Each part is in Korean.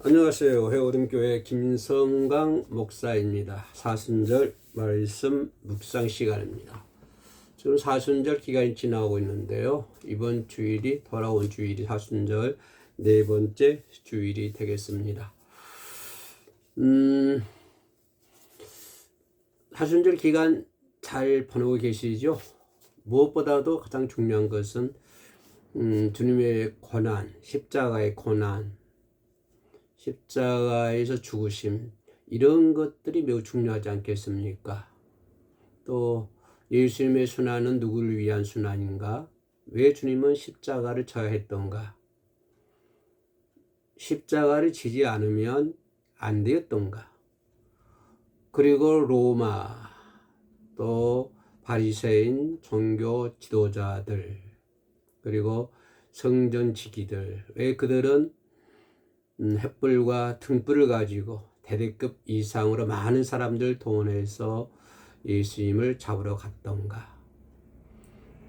안녕하세요. 회오름교회 김성강 목사입니다. 사순절 말씀 묵상 시간입니다. 지금 사순절 기간이 지나고 있는데요. 이번 주일이 돌아온 주일이 사순절 네 번째 주일이 되겠습니다. 사순절 기간 잘 보내고 계시죠? 무엇보다도 가장 중요한 것은 주님의 고난, 십자가의 고난, 십자가에서 죽으심, 이런 것들이 매우 중요하지 않겠습니까? 또 예수님의 순환은 누구를 위한 순환인가? 왜 주님은 십자가를 져야 했던가? 십자가를 지지 않으면 안 되었던가? 그리고 로마, 또 바리새인 종교 지도자들, 그리고 성전 지기들, 왜 그들은 횃불과 등불을 가지고 대대급 이상으로 많은 사람들 동원해서 예수님을 잡으러 갔던가?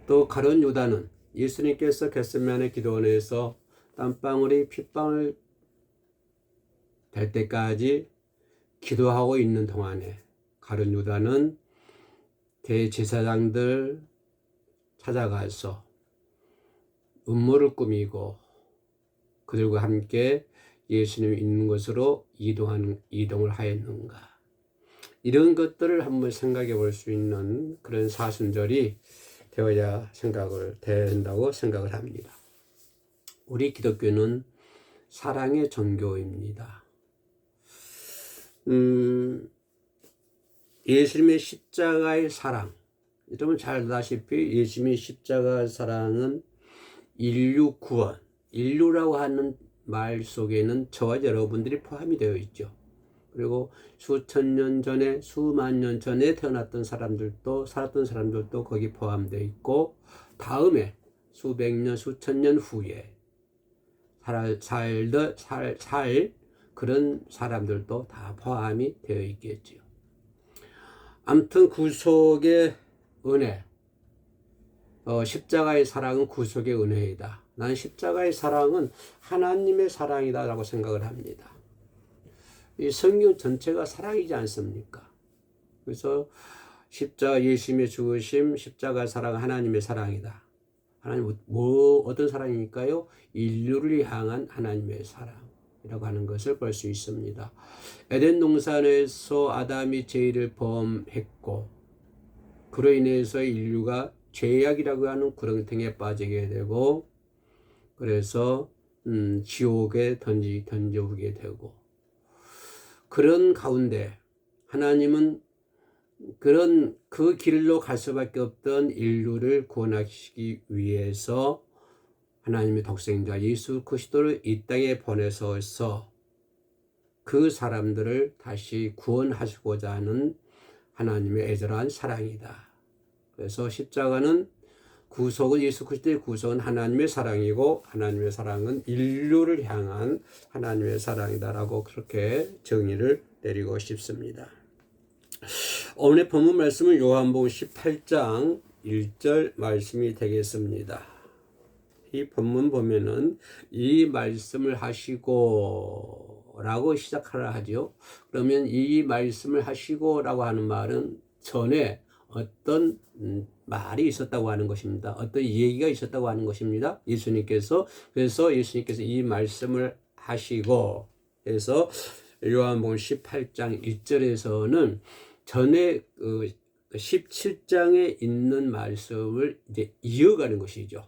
또 가룟 유다는 예수님께서 겟세마네 기도원에서 땀방울이 핏방울 될 때까지 기도하고 있는 동안에 가룟 유다는 대제사장들 찾아가서 음모를 꾸미고 그들과 함께 예수님이 있는 곳으로 이동을 하였는가? 이런 것들을 한번 생각해 볼 수 있는 그런 사순절이 되어야 된다고 생각을 합니다. 우리 기독교는 사랑의 종교입니다. 예수님의 십자가의 사랑, 여러분 잘 아다시피 예수님의 십자가 사랑은 인류 구원, 인류라고 하는 말 속에는 저와 여러분들이 포함이 되어 있죠. 그리고 수천 년 전에, 수만 년 전에 태어났던 사람들도, 살았던 사람들도 거기 포함되어 있고, 다음에 수백 년, 수천 년 후에 살 그런 사람들도 다 포함이 되어 있겠죠. 아무튼 구속의 은혜, 십자가의 사랑은 구속의 은혜이다. 난 십자가의 사랑은 하나님의 사랑이다라고 생각을 합니다. 이 성경 전체가 사랑이지 않습니까? 그래서 예수님의 죽으심, 십자가 사랑, 하나님의 사랑이다. 하나님 어떤 사랑입니까요? 인류를 향한 하나님의 사랑이라고 하는 것을 볼 수 있습니다. 에덴 동산에서 아담이 죄를 범했고 그로 인해서 인류가 죄악이라고 하는 구렁텅이에 빠지게 되고, 그래서 지옥에 던져오게 되고, 그런 가운데 하나님은 그 길로 갈 수밖에 없던 인류를 구원하시기 위해서 하나님의 독생자 예수 그리스도를 이 땅에 보내셔서 그 사람들을 다시 구원하시고자 하는 하나님의 애절한 사랑이다. 그래서 십자가는 구속은 예수 그리스도의 구속은 하나님의 사랑이고 하나님의 사랑은 인류를 향한 하나님의 사랑이다라고 그렇게 정의를 내리고 싶습니다. 오늘 본문 말씀은 요한복음 18장 1절 말씀이 되겠습니다. 이 본문 보면은 이 말씀을 하시고 라고 시작하라 하죠. 그러면 이 말씀을 하시고 라고 하는 말은 전에 어떤 말이 있었다고 하는 것입니다. 어떤 얘기가 있었다고 하는 것입니다. 그래서 예수님께서 이 말씀을 하시고, 그래서 요한복음 18장 1절에서는 전에 17장에 있는 말씀을 이제 이어가는 것이죠.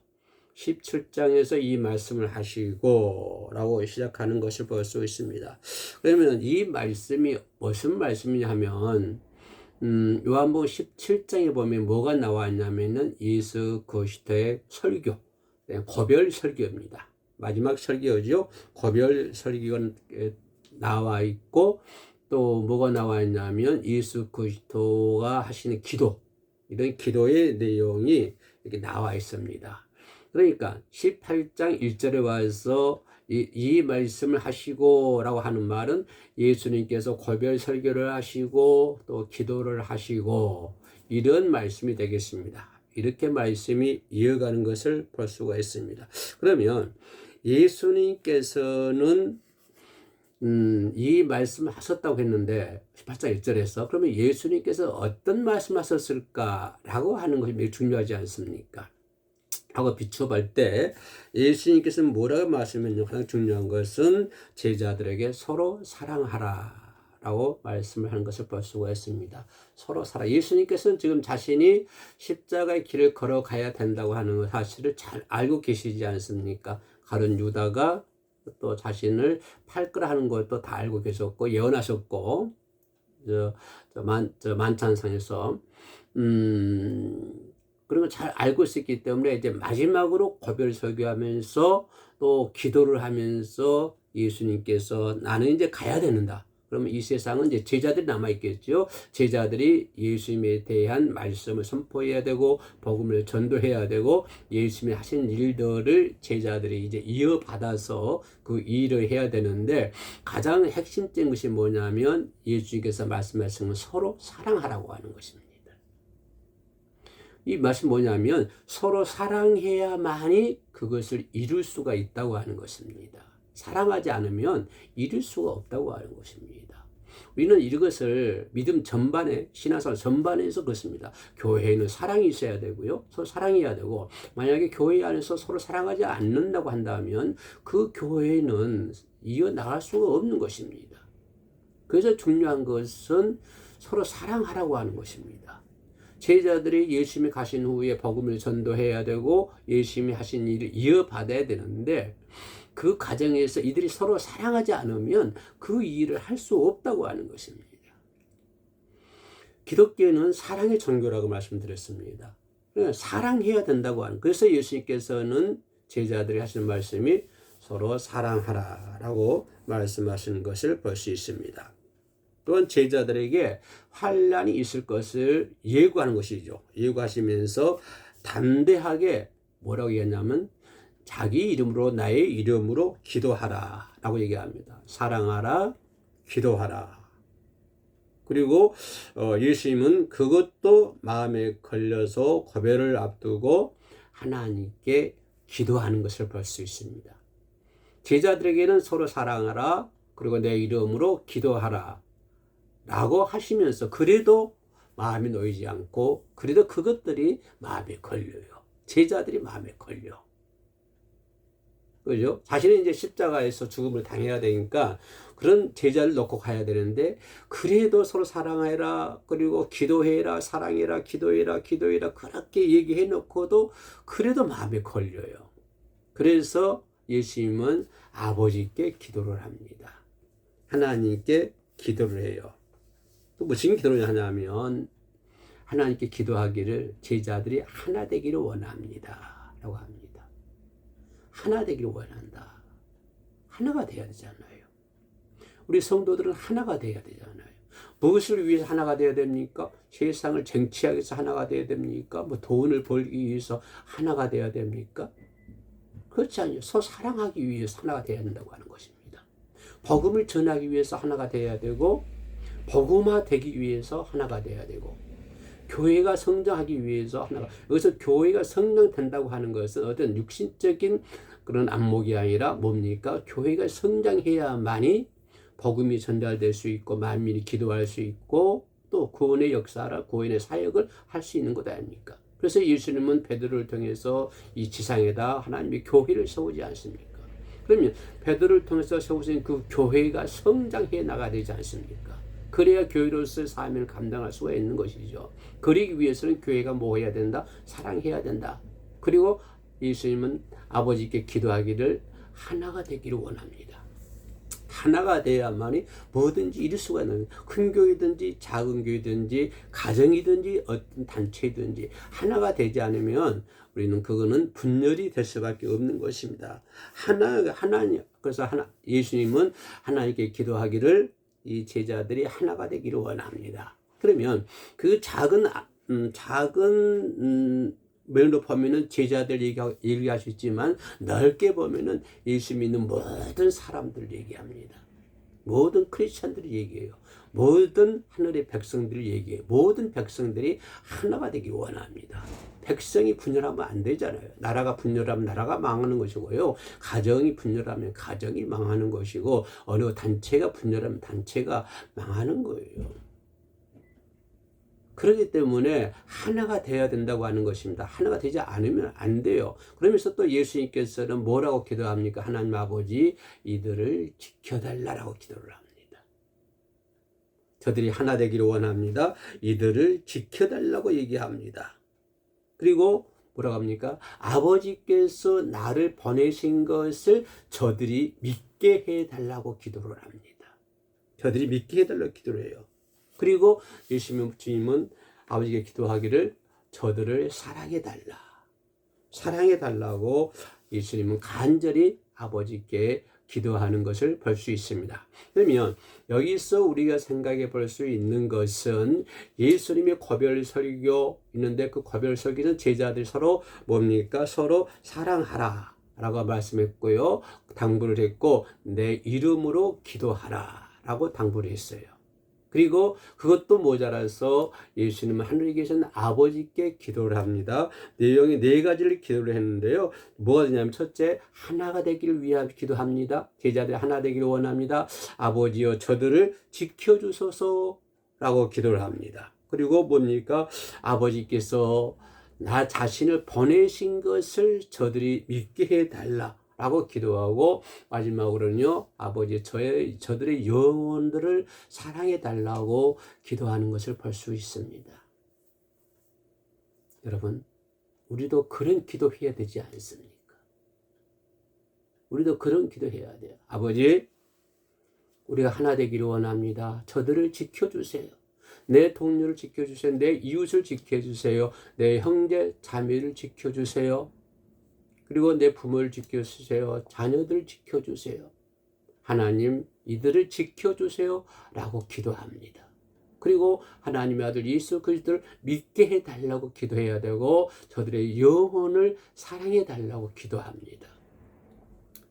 17장에서 이 말씀을 하시고 라고 시작하는 것을 볼 수 있습니다. 그러면 이 말씀이 무슨 말씀이냐 하면 요한복음 17장에 보면 뭐가 나와 있냐면은 예수 그리스도의 설교, 고별 설교입니다. 마지막 설교죠. 고별 설교가 나와 있고, 또 뭐가 나와 있냐면 예수 그리스도가 하시는 기도, 이런 기도의 내용이 이렇게 나와 있습니다. 그러니까 18장 1절에 와서 이 말씀을 하시고 라고 하는 말은 예수님께서 고별 설교를 하시고 또 기도를 하시고 이런 말씀이 되겠습니다. 이렇게 말씀이 이어가는 것을 볼 수가 있습니다. 그러면 예수님께서는 이 말씀을 하셨다고 했는데 18장 1절에서 그러면 예수님께서 어떤 말씀을 하셨을까라고 하는 것이 매우 중요하지 않습니까? 하고 비춰볼 때 예수님께서는 뭐라고 말씀했냐면 가장 중요한 것은 제자들에게 서로 사랑하라 라고 말씀을 하는 것을 볼 수가 있습니다. 서로 예수님께서는 지금 자신이 십자가의 길을 걸어가야 된다고 하는 사실을 잘 알고 계시지 않습니까? 가룟 유다가 또 자신을 팔 거라 하는 것도 다 알고 계셨고 예언하셨고 만찬상에서 그런 걸 잘 알고 있었기 때문에 이제 마지막으로 고별 설교하면서 또 기도를 하면서 예수님께서 나는 이제 가야 되는다. 그러면 이 세상은 이제 제자들이 남아있겠죠. 제자들이 예수님에 대한 말씀을 선포해야 되고, 복음을 전도해야 되고, 예수님이 하신 일들을 제자들이 이제 이어받아서 그 일을 해야 되는데, 가장 핵심적인 것이 뭐냐면, 예수님께서 말씀하신 서로 사랑하라고 하는 것입니다. 이 말씀 뭐냐면, 서로 사랑해야만이 그것을 이룰 수가 있다고 하는 것입니다. 사랑하지 않으면 이룰 수가 없다고 하는 것입니다. 우리는 이것을 믿음 전반에, 신앙생활 전반에서 그렇습니다. 교회에는 사랑이 있어야 되고요. 서로 사랑해야 되고, 만약에 교회 안에서 서로 사랑하지 않는다고 한다면 그 교회는 이어나갈 수가 없는 것입니다. 그래서 중요한 것은 서로 사랑하라고 하는 것입니다. 제자들이 예수님이 가신 후에 복음을 전도해야 되고 예수님이 하신 일을 이어받아야 되는데 그 과정에서 이들이 서로 사랑하지 않으면 그 일을 할 수 없다고 하는 것입니다. 기독교는 사랑의 종교라고 말씀드렸습니다. 사랑해야 된다고 하는, 그래서 예수님께서는 제자들이 하시는 말씀이 서로 사랑하라라고 말씀하시는 것을 볼 수 있습니다. 또한 제자들에게 환난이 있을 것을 예고하는 것이죠. 예고하시면서 담대하게 뭐라고 얘기하냐면 자기 이름으로 나의 이름으로 기도하라 라고 얘기합니다. 사랑하라, 기도하라. 그리고 예수님은 그것도 마음에 걸려서 고별을 앞두고 하나님께 기도하는 것을 볼 수 있습니다. 제자들에게는 서로 사랑하라, 그리고 내 이름으로 기도하라 라고 하시면서 그래도 마음이 놓이지 않고 그래도 그것들이 마음에 걸려요. 제자들이 마음에 걸려. 그죠? 자신은 이제 십자가에서 죽음을 당해야 되니까 그런 제자를 놓고 가야 되는데 그래도 서로 사랑해라, 그리고 기도해라, 사랑해라, 기도해라, 기도해라 그렇게 얘기해 놓고도 그래도 마음에 걸려요. 그래서 예수님은 아버지께 기도를 합니다. 하나님께 기도를 해요. 또 무슨 기도를 하냐면 하나님께 기도하기를 제자들이 하나 되기를 원합니다 라고 합니다. 하나 되기를 원한다. 하나가 돼야 되잖아요. 우리 성도들은 하나가 돼야 되잖아요. 무엇을 위해서 하나가 돼야 됩니까? 세상을 쟁취하기 위해서 하나가 돼야 됩니까? 뭐 돈을 벌기 위해서 하나가 돼야 됩니까? 그렇지 않아요. 서로 사랑하기 위해서 하나가 돼야 된다고 하는 것입니다. 복음을 전하기 위해서 하나가 돼야 되고 복음화 되기 위해서 하나가 돼야 되고 교회가 성장하기 위해서 하나가, 여기서 교회가 성장된다고 하는 것은 어떤 육신적인 그런 안목이 아니라 뭡니까? 교회가 성장해야만이 복음이 전달될 수 있고 만민이 기도할 수 있고 또 구원의 역사라 구원의 사역을 할 수 있는 것 아닙니까? 그래서 예수님은 베드로를 통해서 이 지상에다 하나님의 교회를 세우지 않습니까? 그러면 베드로를 통해서 세우신 그 교회가 성장해 나가야 되지 않습니까? 그래야 교회로서의 사명을 감당할 수가 있는 것이죠. 그러기 위해서는 교회가 뭐 해야 된다? 사랑해야 된다. 그리고 예수님은 아버지께 기도하기를 하나가 되기를 원합니다. 하나가 돼야만이 뭐든지 이룰 수가 있는, 큰 교회든지 작은 교회든지 가정이든지 어떤 단체든지 하나가 되지 않으면 우리는 그거는 분열이 될 수밖에 없는 것입니다. 하나님, 그래서 예수님은 하나님께 기도하기를 이 제자들이 하나가 되기를 원합니다. 그러면 그 작은 면으로 보면은 제자들 얘기할 수 있지만 넓게 보면은 예수 믿는 모든 사람들 얘기합니다. 모든 크리스찬들이 얘기해요. 모든 하늘의 백성들이 얘기해요. 모든 백성들이 하나가 되기 원합니다. 백성이 분열하면 안 되잖아요. 나라가 분열하면 나라가 망하는 것이고요. 가정이 분열하면 가정이 망하는 것이고, 어느 단체가 분열하면 단체가 망하는 거예요. 그렇기 때문에 하나가 되어야 된다고 하는 것입니다. 하나가 되지 않으면 안 돼요. 그러면서 또 예수님께서는 뭐라고 기도합니까? 하나님 아버지, 이들을 지켜달라고 기도를 합니다. 저들이 하나 되기를 원합니다. 이들을 지켜달라고 얘기합니다. 그리고 뭐라고 합니까? 아버지께서 나를 보내신 것을 저들이 믿게 해달라고 기도를 합니다. 저들이 믿게 해달라고 기도를 해요. 그리고 예수님은 아버지께 기도하기를 저들을 사랑해달라. 사랑해달라고 예수님은 간절히 아버지께 기도하는 것을 볼 수 있습니다. 그러면 여기서 우리가 생각해 볼 수 있는 것은 예수님의 고별 설교 있는데 그 고별 설교는 제자들 서로 뭡니까? 서로 사랑하라 라고 말씀했고요. 당부를 했고 내 이름으로 기도하라 라고 당부를 했어요. 그리고 그것도 모자라서 예수님은 하늘에 계신 아버지께 기도를 합니다. 내용이 네 가지를 기도를 했는데요. 뭐가 되냐면 첫째, 하나가 되기를 위하여 기도합니다. 제자들이 하나 되기를 원합니다. 아버지여 저들을 지켜주소서 라고 기도를 합니다. 그리고 뭡니까? 아버지께서 나 자신을 보내신 것을 저들이 믿게 해달라 라고 기도하고 마지막으로는요, 아버지 저들의 영혼들을 사랑해 달라고 기도하는 것을 볼 수 있습니다. 여러분, 우리도 그런 기도해야 되지 않습니까? 우리도 그런 기도해야 돼요. 아버지, 우리가 하나 되기를 원합니다. 저들을 지켜주세요. 내 동료를 지켜주세요. 내 이웃을 지켜주세요. 내 형제 자매를 지켜주세요. 그리고 내 부모를 지켜주세요. 자녀들을 지켜주세요. 하나님 이들을 지켜주세요 라고 기도합니다. 그리고 하나님의 아들 예수 그리스도를 믿게 해달라고 기도해야 되고 저들의 영혼을 사랑해 달라고 기도합니다.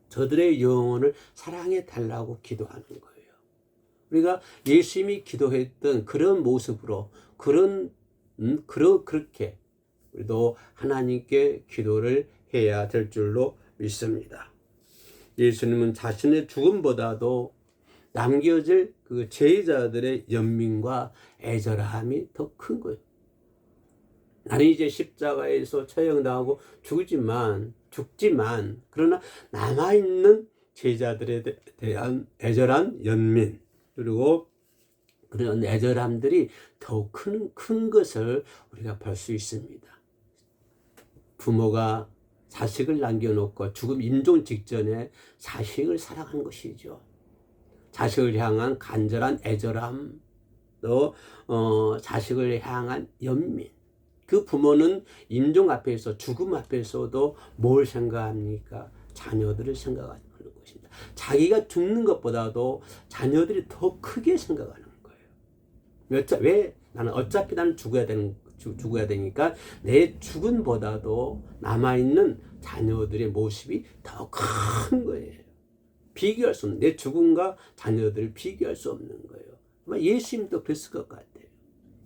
저들의 영혼을 사랑해 달라고 기도하는 거예요. 우리가 예수님이 기도했던 그런 모습으로 그렇게 우리도 하나님께 기도를 해야 될 줄로 믿습니다. 예수님은 자신의 죽음보다도 남겨질 그 제자들의 연민과 애절함이 더 큰 거예요. 나는 이제 십자가에서 처형당하고 죽지만 그러나 남아있는 제자들에 대한 애절한 연민 그리고 그런 애절함들이 더욱 큰 것을 우리가 볼 수 있습니다. 부모가 자식을 남겨놓고 죽음 임종 직전에 자식을 사랑하는 것이죠. 자식을 향한 간절한 애절함, 또 자식을 향한 연민. 그 부모는 임종 앞에서 죽음 앞에서도 뭘 생각합니까? 자녀들을 생각하는 것입니다. 자기가 죽는 것보다도 자녀들이 더 크게 생각하는 거예요. 왜? 어차피 나는 죽어야 되니까 내 죽음보다도 남아있는 자녀들의 모습이 더 큰 거예요. 비교할 수 없는, 내 죽음과 자녀들을 비교할 수 없는 거예요. 아마 예수님도 그랬을 것 같아요.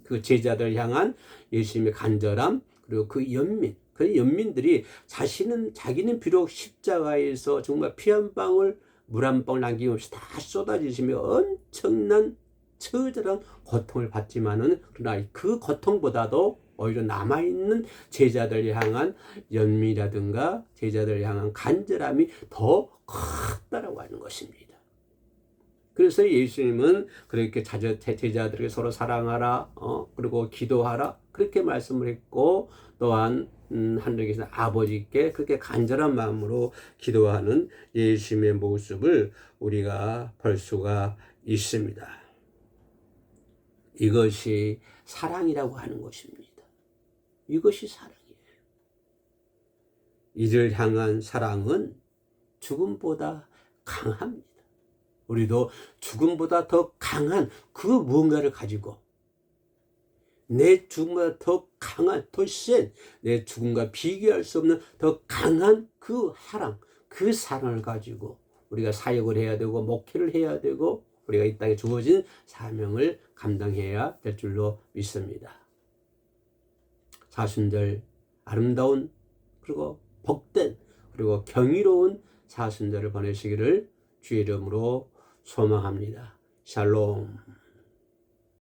그 제자들 향한 예수님의 간절함, 그리고 그 연민, 그 연민들이 자기는 비록 십자가에서 정말 피 한 방울, 물 한 방울 남김없이 다 쏟아지시며 엄청난 처절한 고통을 받지만은 그러나 그 고통보다도 오히려 남아있는 제자들 향한 연민이라든가 제자들 향한 간절함이 더 컸다라고 하는 것입니다. 그래서 예수님은 그렇게 제자들에게 서로 사랑하라, 그리고 기도하라 그렇게 말씀을 했고 또한 하늘에 계신 아버지께 그렇게 간절한 마음으로 기도하는 예수님의 모습을 우리가 볼 수가 있습니다. 이것이 사랑이라고 하는 것입니다. 이것이 사랑이에요. 이를 향한 사랑은 죽음보다 강합니다. 우리도 죽음보다 더 강한 그 무언가를 가지고 내 죽음보다 더 강한, 더 센, 내 죽음과 비교할 수 없는 더 강한 그 사랑을 가지고 우리가 사역을 해야 되고 목회를 해야 되고 우리가 이 땅에 주어진 사명을 감당해야 될 줄로 믿습니다. 자손들 아름다운 그리고 복된 그리고 경이로운 자손들을 보내시기를 주의 이름으로 소망합니다. 샬롬.